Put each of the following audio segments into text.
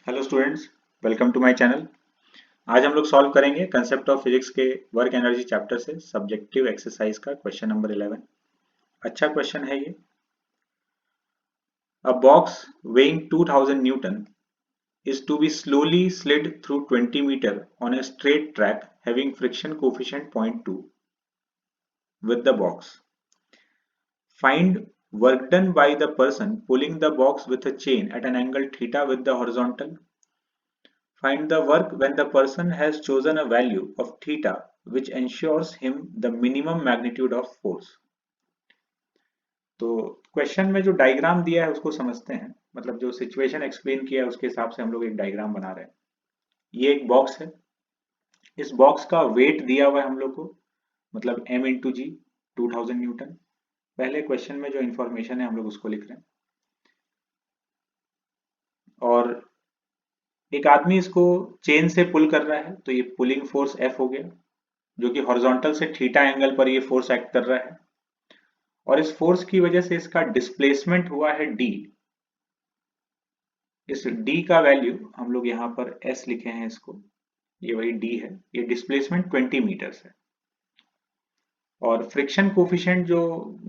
Hello students, welcome to my channel. आज हम लोग सॉल्व करेंगे कंसेप्ट ऑफ फिजिक्स के वर्क एनर्जी चैप्टर से सब्जेक्टिव एक्सरसाइज का क्वेश्चन नंबर 11। अच्छा क्वेश्चन है ये। A box weighing 2000 newton is to be slowly slid through 20 meter on a straight track having friction coefficient 0.2 with the box. Find work done by the person pulling the box with a chain at an angle theta with the horizontal. Find the work when the person has chosen a value of theta which ensures him the minimum magnitude of force. तो question में जो diagram दिया है उसको समझते हैं। मतलब जो सिचुएशन एक्सप्लेन किया है उसके हिसाब से हम लोग एक डायग्राम बना रहे हैं। ये एक बॉक्स है। इस बॉक्स का वेट दिया हुआ है हम लोग को, मतलब m इंटू जी 2000 न्यूटन। पहले क्वेश्चन में जो इंफॉर्मेशन है हम लोग उसको लिख रहे हैं। और एक आदमी इसको चेन से पुल कर रहा है, तो ये पुलिंग फोर्स F हो गया, जो कि हॉरिजॉन्टल से थीटा एंगल पर ये फोर्स एक्ट कर रहा है। और इस फोर्स की वजह से इसका डिस्प्लेसमेंट हुआ है d। इस d का वैल्यू हम लोग यहाँ पर s लिखे हैं, इसको ये वही d है। ये डिस्प्लेसमेंट 20 मीटर्स है। और फ्रिक्शन कोफिशिएंट जो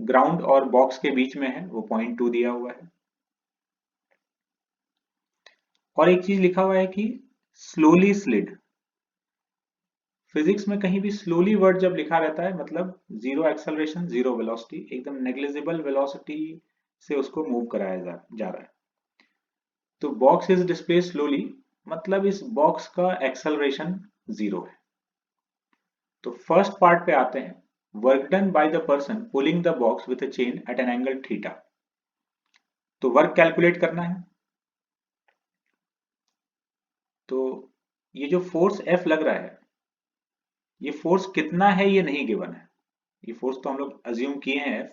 ग्राउंड और बॉक्स के बीच में है वो 0.2 दिया हुआ है। और एक चीज लिखा हुआ है कि स्लोली स्लिड। फिजिक्स में कहीं भी स्लोली वर्ड जब लिखा रहता है मतलब जीरो एक्सेलरेशन, जीरो वेलोसिटी, एकदम नेग्लिजिबल वेलोसिटी से उसको मूव कराया जा रहा है। तो बॉक्स इज डिस्प्ले स्लोली, मतलब इस बॉक्स का एक्सेलरेशन जीरो है। तो फर्स्ट पार्ट पे आते हैं। Work done by the person pulling the box with a chain at an angle theta. तो वर्क कैलकुलेट करना है। तो ये जो फोर्स F लग रहा है, ये फोर्स कितना है ये नहीं गिवन है। ये फोर्स तो हम लोग अज्यूम किए हैं F।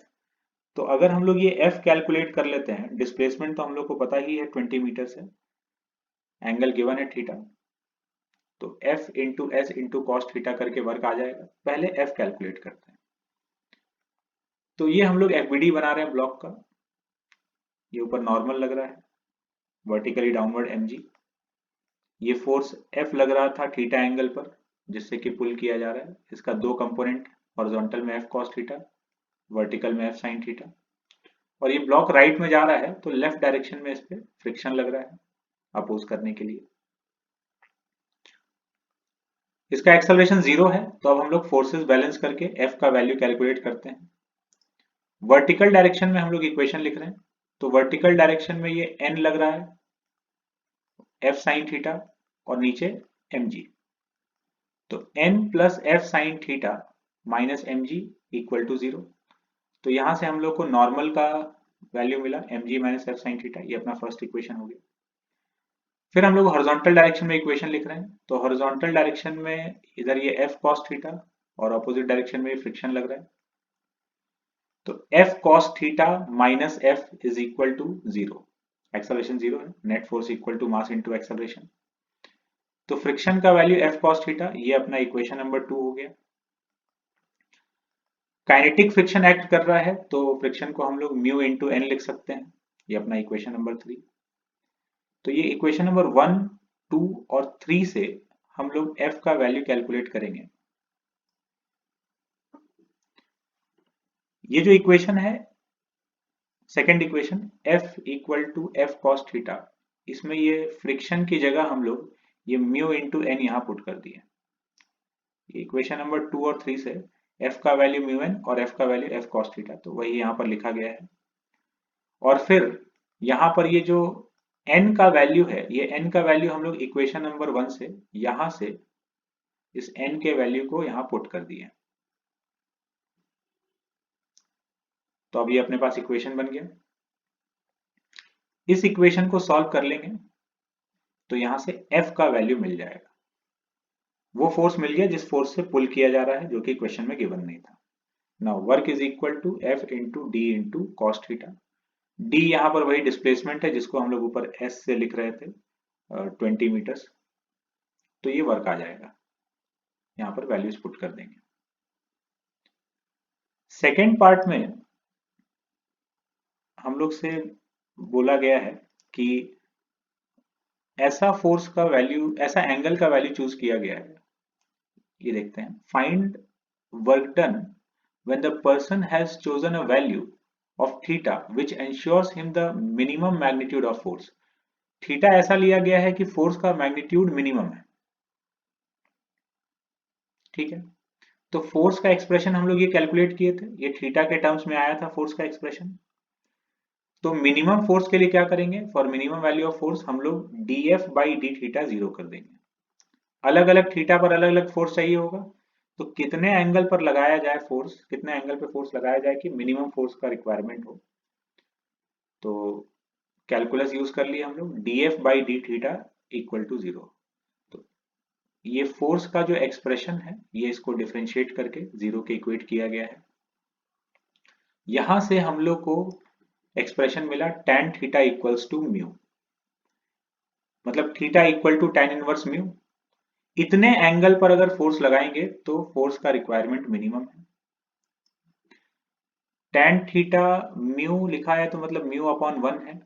तो अगर हम लोग ये F कैलकुलेट कर लेते हैं, डिस्प्लेसमेंट तो हम लोग को पता ही है 20 मीटर से, एंगल गिवन है थीटा, तो F into S into cos theta करके वर्क आ जाएगा। पहले F कैलकुलेट करते हैं। तो ये हम लोग FBD बना रहे हैं ब्लॉक का। ये ऊपर नॉर्मल लग रहा है, वर्टिकली डाउनवर्ड mg। ये फोर्स F लग रहा था थीटा एंगल पर, जिससे कि पुल किया जा रहा है। इसका दो कंपोनेंट, हॉरिजॉन्टल में F cos थीटा, वर्टिकल में F sin थीटा। और ये ब्लॉक राइट में जा रहा है तो लेफ्ट डायरेक्शन में इस पे फ्रिक्शन लग रहा है अपोज करने के लिए। इसका एक्सेलरेशन जीरो है, तो अब हम लोग फोर्सेस बैलेंस करके F का वैल्यू कैलकुलेट करते हैं। वर्टिकल डायरेक्शन में हम लोग इक्वेशन लिख रहे हैं। तो वर्टिकल डायरेक्शन में ये n लग रहा है, F sin थीटा, और नीचे mg। तो n plus F sine theta minus M G equal to zero. तो यहां से हम लोग को नॉर्मल का वैल्यू मिला mg minus F sine theta. ये अपना फर्स्ट इक्वेशन हो गया। फिर हम लोग हॉरिजॉन्टल डायरेक्शन में इक्वेशन लिख रहे हैं। तो हॉरिजॉन्टल डायरेक्शन में इधर ये f cos थीटा और अपोजिट डायरेक्शन में फ्रिक्शन लग रहा है। तो f cos theta minus f is equal to zero. Acceleration zero है, net force equal to mass into acceleration. तो फ्रिक्शन का वैल्यू f cos थीटा, ये अपना इक्वेशन नंबर 2 हो गया। काइनेटिक फ्रिक्शन एक्ट कर रहा है, तो फ्रिक्शन को हम लोग म्यू इंटू एन लिख सकते हैं। ये अपना इक्वेशन नंबर 3। तो ये इक्वेशन नंबर 1, 2 और 3 से हम लोग f का वैल्यू कैलकुलेट करेंगे। ये जो इक्वेशन है, second equation, f equal to F cos theta, इसमें ये फ्रिक्शन की जगह हम लोग ये म्यू इंटू एन यहाँ पुट कर दिए। इक्वेशन नंबर 2 और 3 से f का वैल्यू म्यू एन और f का वैल्यू एफ कॉस थीटा, तो वही यहाँ पर लिखा गया है। और फिर यहाँ पर ये जो n का वैल्यू है, ये n का वैल्यू हम लोग इक्वेशन नंबर 1 से यहां से इस n के वैल्यू को यहाँ पुट कर दिए। तो अब ये अपने पास इक्वेशन बन गया। इस इक्वेशन को सॉल्व कर लेंगे तो यहां से f का वैल्यू मिल जाएगा। वो फोर्स मिल गया जिस फोर्स से पुल किया जा रहा है, जो कि क्वेश्चन में गिवन नहीं था। Now work is equal to f into D into cos theta. D यहाँ पर वही डिस्प्लेसमेंट है जिसको हम लोग ऊपर s से लिख रहे थे, 20 मीटर्स। तो ये वर्क आ जाएगा, यहाँ पर वैल्यूज पुट कर देंगे। सेकेंड पार्ट में हम लोग से बोला गया है कि ऐसा फोर्स का वैल्यू, ऐसा एंगल का वैल्यू चूज किया गया है। ये देखते हैं, find work done when the person has chosen a value of theta which ensures him the minimum magnitude of force. Theta ऐसा लिया गया है कि फोर्स का मैग्नीट्यूड मिनिमम है। ठीक है, तो फोर्स का एक्सप्रेशन हम लोग ये कैलकुलेट किए थे, ये थीटा के टर्म्स में आया था फोर्स का एक्सप्रेशन। तो मिनिमम फोर्स के लिए क्या करेंगे, for minimum value of force हम लोग df by D theta zero कर देंगे। अलग अलग थीटा पर अलग अलग फोर्स चाहिए होगा, तो कितने एंगल पर लगाया जाए फोर्स, कितने एंगल पे फोर्स लगाया जाए कि मिनिमम फोर्स का रिक्वायरमेंट हो, तो कैलकुलस यूज कर लिए हम लोग, df by D theta equal to zero. तो ये फोर्स का जो एक्सप्रेशन है, ये इसको डिफरेंशिएट करके जीरो के इक्वेट किया गया है। यहां से हम लोग को एक्सप्रेशन मिला tan theta equals to mu, मतलब theta equal to tan inverse mu. इतने एंगल पर अगर फोर्स लगाएंगे तो फोर्स का रिक्वायरमेंट मिनिमम है। tan थीटा म्यू लिखा है तो मतलब म्यू अपॉन वन है,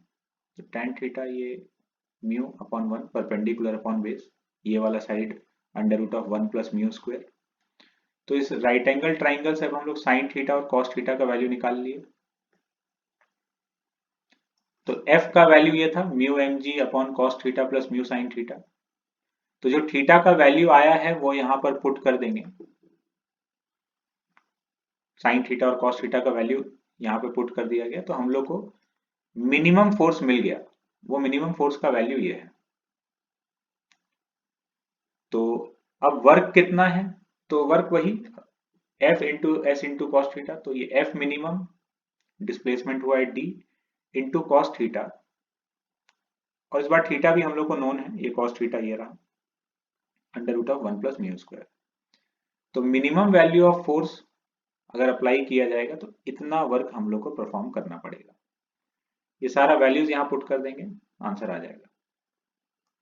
तो tan थीटा ये mu upon one perpendicular upon base, ये वाला side under root of one plus mu square. तो इस राइट एंगल ट्राइंगल से अब हम लोग साइन थीटा और कॉस थीटा का वैल्यू निकाल लिए। तो f का वैल्यू ये था mu M G upon cos theta plus mu sine theta. तो जो थीटा का वैल्यू आया है वो यहां पर पुट कर देंगे, साइन थीटा और कॉस थीटा का वैल्यू यहाँ पे पुट कर दिया गया, तो हम लोग को मिनिमम फोर्स मिल गया। वो मिनिमम फोर्स का वैल्यू ये है। तो अब वर्क कितना है, तो वर्क वही F into S into cos theta, तो ये F मिनिमम, डिस्प्लेसमेंट हुआ है D इंटू कॉस थीटा, और इस बार थीटा भी हम लोग को नोन है, ये कॉस थीटा ये रहा under root of one plus mu square. तो मिनिमम वैल्यू ऑफ फोर्स अगर अप्लाई किया जाएगा तो इतना वर्क हम लोग को परफॉर्म करना पड़ेगा। ये सारा वैल्यूज यहाँ पुट कर देंगे, आंसर आ जाएगा।